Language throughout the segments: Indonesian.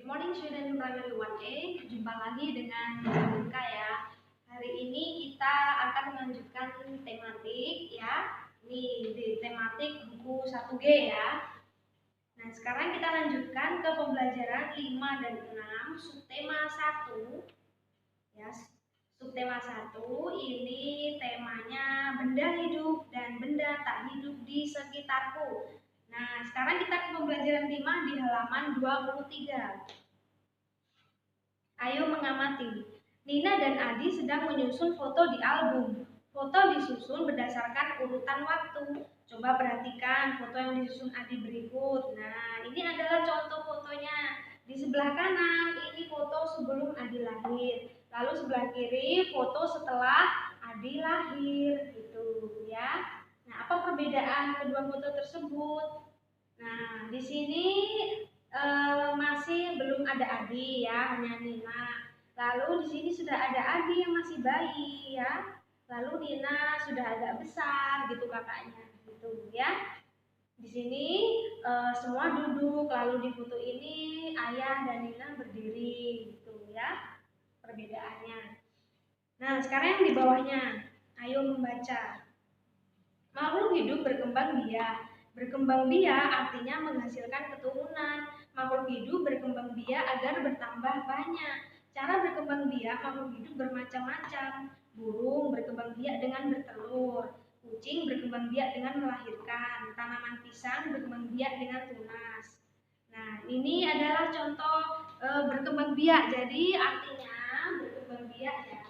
Good morning student primary 1A. Jumpa lagi dengan Nika ya. Hari ini kita akan melanjutkan tematik ya. Ini di tematik buku 1G ya. Nah, sekarang kita lanjutkan ke pembelajaran 5 dan 6 subtema 1. Ya, subtema 1 ini temanya benda hidup dan benda tak hidup di sekitarku. Nah, sekarang kita ke pembelajaran 5 di halaman 23. Ayo mengamati. Nina dan Adi sedang menyusun foto di album. Foto disusun berdasarkan urutan waktu. Coba perhatikan foto yang disusun Adi berikut. Nah, ini adalah contoh fotonya. Di sebelah kanan, ini foto sebelum Adi lahir. Lalu sebelah kiri, foto setelah Adi lahir. Gitu ya. Nah, apa perbedaan kedua foto tersebut? Nah, di sini masih belum ada Adi ya, hanya Nina. Lalu di sini sudah ada Adi yang masih bayi ya. Lalu Nina sudah agak besar gitu kakaknya, gitu ya. Di sini semua duduk, lalu di foto ini ayah dan Nina berdiri, gitu ya. Perbedaannya. Nah, sekarang yang di bawahnya, ayo membaca. Makhluk hidup berkembang biak. Berkembang biak artinya menghasilkan keturunan. Makhluk hidup berkembang biak agar bertambah banyak. Cara berkembang biak makhluk hidup bermacam-macam. Burung berkembang biak dengan bertelur. Kucing berkembang biak dengan melahirkan. Tanaman pisang berkembang biak dengan tunas. Nah, ini adalah contoh berkembang biak. Jadi artinya berkembang biak ya.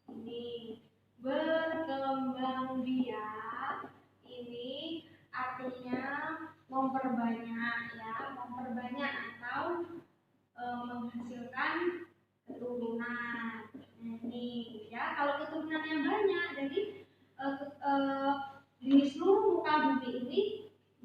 Ini berkembang biak ini artinya memperbanyak ya, memperbanyak atau menghasilkan keturunan. Ini ya, kalau keturunannya banyak, jadi di seluruh muka bumi ini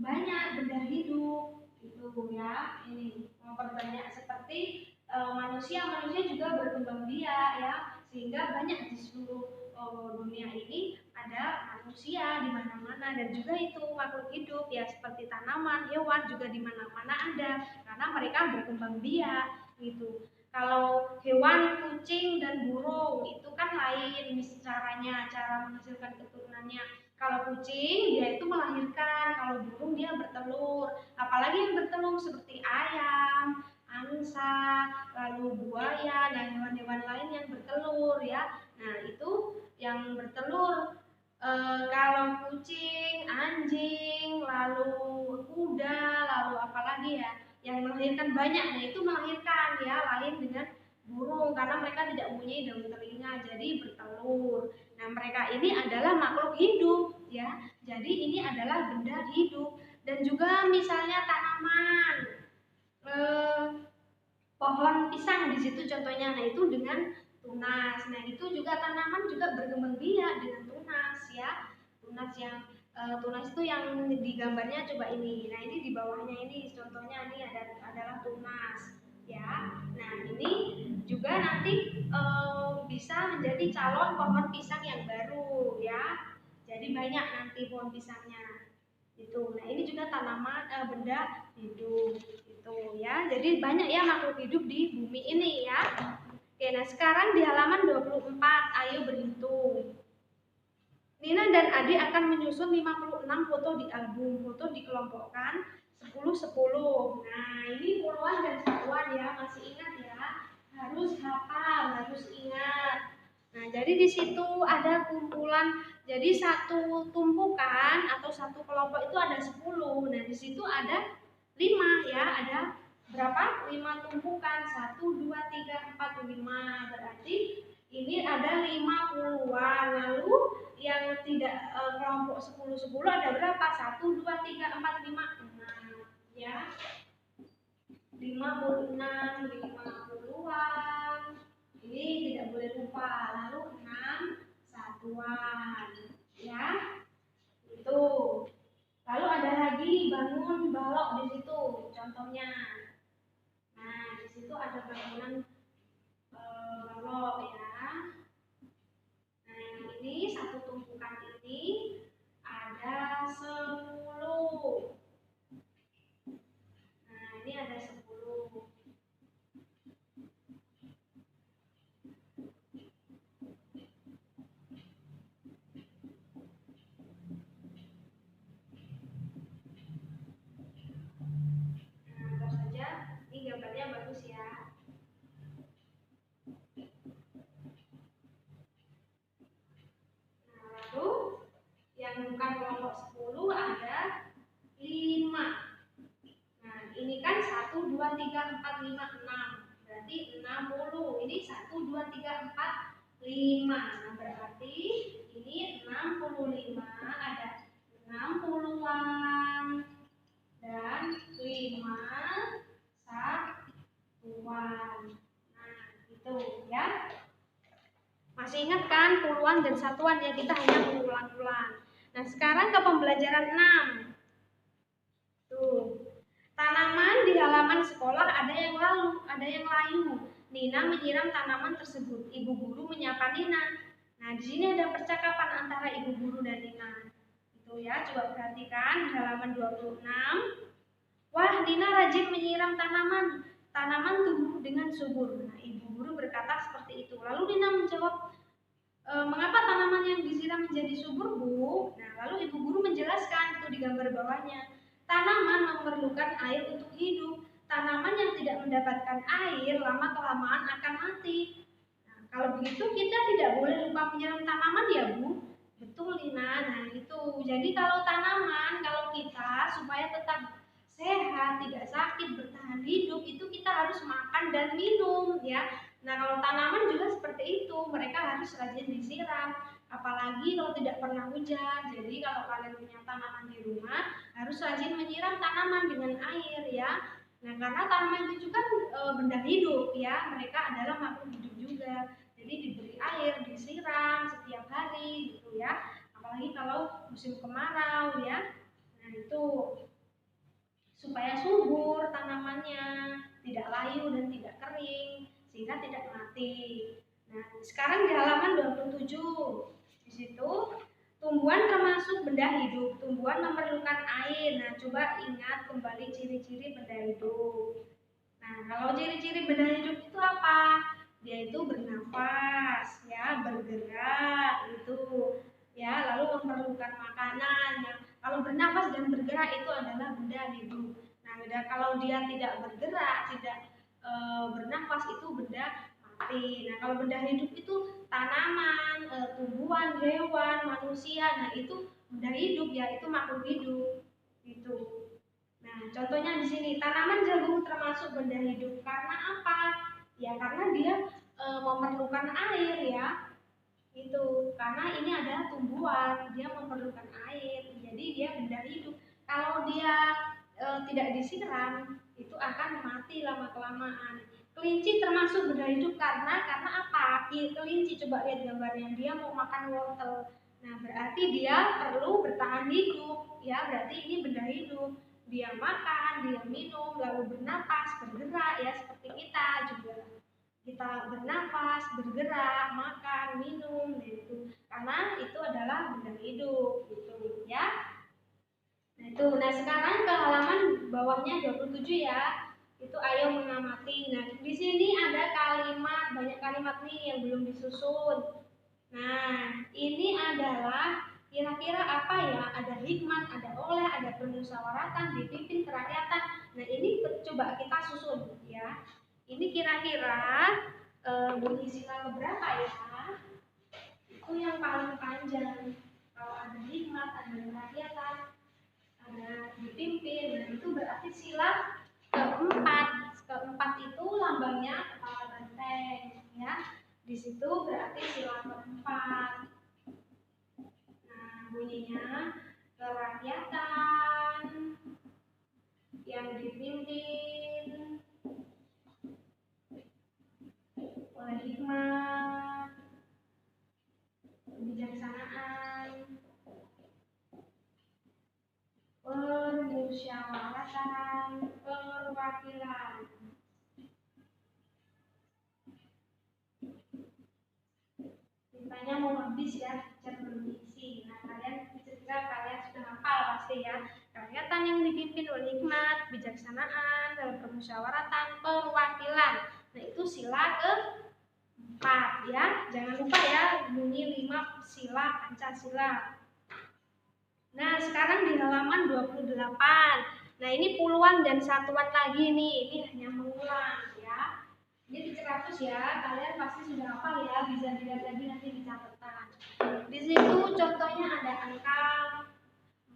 banyak benda hidup itu ya. Ini memperbanyak seperti manusia juga berkembang biak ya, sehingga banyak di seluruh dunia ini ada manusia di mana-mana, dan juga itu makhluk hidup ya seperti tanaman, hewan juga di mana-mana ada karena mereka berkembang biak gitu. Kalau hewan, kucing dan burung itu kan lain caranya, cara menghasilkan keturunannya. Kalau kucing dia itu melahirkan, kalau burung dia bertelur. Apalagi yang bertelur seperti ayam, angsa, lalu buaya dan hewan-hewan lain yang bertelur ya. Nah, itu yang bertelur kalau kucing, anjing, lalu kuda, lalu apalagi ya yang melahirkan banyak. Nah, itu melahirkan ya, lain dengan burung karena mereka tidak mempunyai daun telinga, jadi bertelur. Nah, mereka ini adalah makhluk hidup ya. Jadi ini adalah benda hidup. Dan juga misalnya tanaman, pohon pisang di situ contohnya. Nah, itu dengan tunas. Nah, itu juga tanaman juga berkembang biak dengan tunas ya. Tunas yang tunas itu yang di gambarnya coba ini. Nah, ini di bawahnya ini contohnya ini adalah tunas ya. Nah, ini juga nanti bisa menjadi calon pohon pisang yang baru ya. Jadi banyak nanti pohon pisangnya. Itu. Nah, ini juga tanaman benda hidup gitu ya. Jadi banyak ya makhluk hidup di bumi ini ya. Oke, nah sekarang di halaman 24, ayo berhitung. Nina dan Adi akan menyusun 56 foto di album. Foto dikelompokkan 10-10. Nah, ini puluhan dan satuan ya, masih ingat ya. Harus hafal, harus ingat. Nah, jadi di situ ada kumpulan, jadi satu tumpukan atau satu kelompok itu ada 10. Nah, di situ ada 5 ya, ada berapa? 5 tumpukan. 1, 2, 3, 4, 5. Berarti ini ada 50-an. Lalu yang tidak kelompok 10-10 ada berapa? 1, 2, 3, 4, 5, 6 ya. 56, 50-an. Ini tidak boleh lupa. Lalu 6 satuan ya. Itu. Lalu ada lagi bangun balok di situ contohnya. Nah, di situ ada bangunan balok ya. Nah, ini satu tumpukan ini ada 10. Nah, ini ada 10. kan 1, 2, 3, 4, 5, 6. Berarti 60. Ini 1, 2, 3, 4, 5. Nah, berarti ini 65 ada 60-an dan 5 satuan. Nah, itu ya. Masih ingat kan puluhan dan satuan ya, kita hanya mengulang-ulang. Nah, sekarang ke pembelajaran 6. Tuh. Tanaman di halaman sekolah ada yang layu. Nina menyiram tanaman tersebut. Ibu guru menyapa Nina. Nah, di sini ada percakapan antara ibu guru dan Nina. Itu ya, coba perhatikan di halaman 26. Wah, Nina rajin menyiram tanaman. Tanaman tumbuh dengan subur. Nah, ibu guru berkata seperti itu. Lalu Nina menjawab, mengapa tanaman yang disiram menjadi subur, Bu? Nah, lalu ibu guru menjelaskan, itu di gambar bawahnya. Tanaman memerlukan air untuk hidup. Tanaman yang tidak mendapatkan air lama-kelamaan akan mati. Nah, kalau begitu kita tidak boleh lupa menyiram tanaman ya, Bu? Betul, Nina. Nah, itu. Jadi kalau tanaman, kalau kita supaya tetap sehat, tidak sakit, bertahan hidup, itu kita harus makan dan minum ya. Nah, kalau tanaman juga seperti itu, mereka harus rajin disiram. Apalagi kalau tidak pernah hujan. Jadi kalau kalian punya tanaman di rumah, harus rajin menyiram tanaman dengan air ya. Nah, karena tanaman itu juga benda hidup ya, mereka adalah makhluk hidup juga. Jadi diberi air, disiram setiap hari gitu ya. Apalagi kalau musim kemarau ya. Nah, itu supaya subur tanamannya, tidak layu dan tidak kering sehingga tidak mati. Nah, sekarang di halaman 27. Di situ tumbuhan termasuk benda hidup. Tumbuhan memerlukan air. Nah, coba ingat kembali ciri-ciri benda hidup. Nah, kalau ciri-ciri benda hidup itu apa? Dia itu bernafas, ya, bergerak, itu, ya, lalu memerlukan makanan. Nah, kalau bernafas dan bergerak itu adalah benda hidup. Nah, kalau dia tidak bergerak, tidak bernafas itu benda mati. Nah, kalau benda hidup itu tanaman, tumbuhan, hewan, manusia. Nah, itu benda hidup ya, itu makhluk hidup. Itu. Nah, contohnya di sini tanaman jagung termasuk benda hidup karena apa? Ya, karena dia memerlukan air ya. Itu karena ini adalah tumbuhan, dia memerlukan air. Jadi dia benda hidup. Kalau dia tidak disiram, itu akan mati lama-kelamaan. Kelinci termasuk benda hidup karena apa? Kelinci, coba lihat gambarnya, dia mau makan wortel. Nah, berarti dia perlu bertahan hidup, ya, berarti ini benda hidup. Dia makan, dia minum, lalu bernapas, bergerak, ya, seperti kita juga. Kita bernapas, bergerak, makan, minum, gitu. Karena itu adalah benda hidup, gitu, ya. Nah, itu. Nah, sekarang ke halaman bawahnya 27 ya. Itu ayo mengamati. Nah, di sini ada kalimat, banyak kalimat nih yang belum disusun. Nah, ini adalah kira-kira apa ya? Ada hikmat, ada oleh, ada permusyawaratan, dipimpin kerakyatan. Nah, ini coba kita susun ya. Ini kira-kira bunyi sila keberapa ya? Itu yang paling panjang. Kalau ada hikmat, ada kerakyatan, ada dipimpin, dan itu berarti sila keempat. Keempat itu lambangnya kepala banteng ya. Di situ berarti sila keempat. Nah, bunyinya kerakyatan yang dipimpin oleh hikmat, kebijaksanaan, permusyawaratan, perwakilan. Tintanya mau habis ya, bermisi. Nah, kalian sudah hafal pasti ya. Kerakyatan yang dipimpin oleh hikmat, kebijaksanaan, dalam permusyawaratan, perwakilan. Nah, itu sila keempat ya. Jangan lupa ya, bunyi 5 sila Pancasila. Nah, sekarang di halaman 28. Nah, ini puluhan dan satuan lagi nih. Ini hanya mengulang ya. Ini dicerapus ya. Kalian pasti sudah hafal ya. Bisa dilihat lagi nanti di catatan. Di situ contohnya ada angka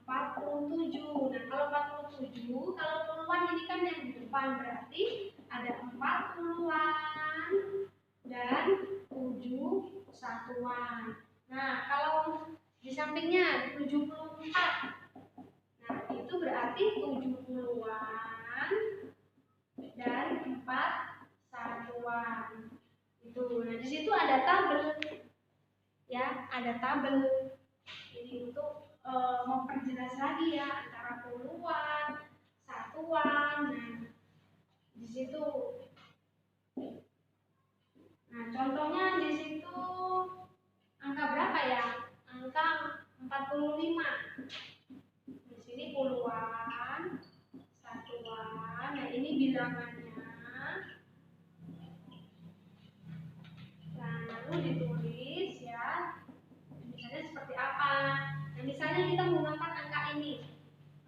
47. Nah, kalau 47, kalau puluhan ini kan yang di depan, berarti ada 4 puluhan dan 7 satuan. Nah, kalau di sampingnya 74. Nah, itu berarti 7 puluhan dan 4 satuan. Itu. Nah, di situ ada tabel. Ya, ada tabel. Ini untuk memperjelas lagi ya antara puluhan, satuan. Nah, di situ. Nah, contohnya di situ angka berapa ya? Angka 45. Di sini puluhan, satuan. Nah, ini bilangannya. Nah, lalu ditulis ya. Misalnya seperti apa? Nah, misalnya kita menggunakan angka ini.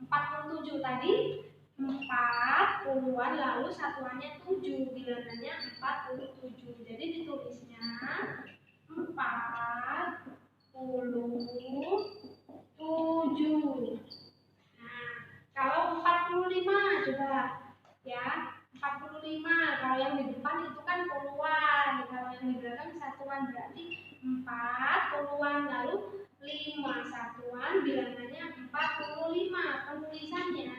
47 tadi 4 puluhan lalu satuannya 7, bilangannya 47. Jadi ditulisnya 47. Nah, kalau 45 coba ya. 45 kalau yang di depan itu kan puluhan, kalau yang di belakang satuan, berarti 4 puluhan lalu 5 satuan, bilangannya 45. Penulisannya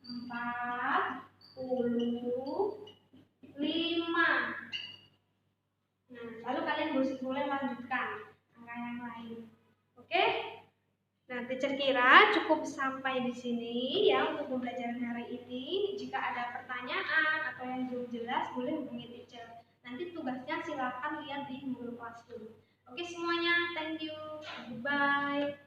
45. Nah, lalu kalian boleh lanjutkan angka yang lain. Oke? Nah, teacher kira cukup sampai di sini ya untuk pembelajaran hari ini. Jika ada pertanyaan atau yang belum jelas, boleh hubungi teacher. Nanti tugasnya silakan lihat di Google Classroom. Oke semuanya, thank you. Goodbye.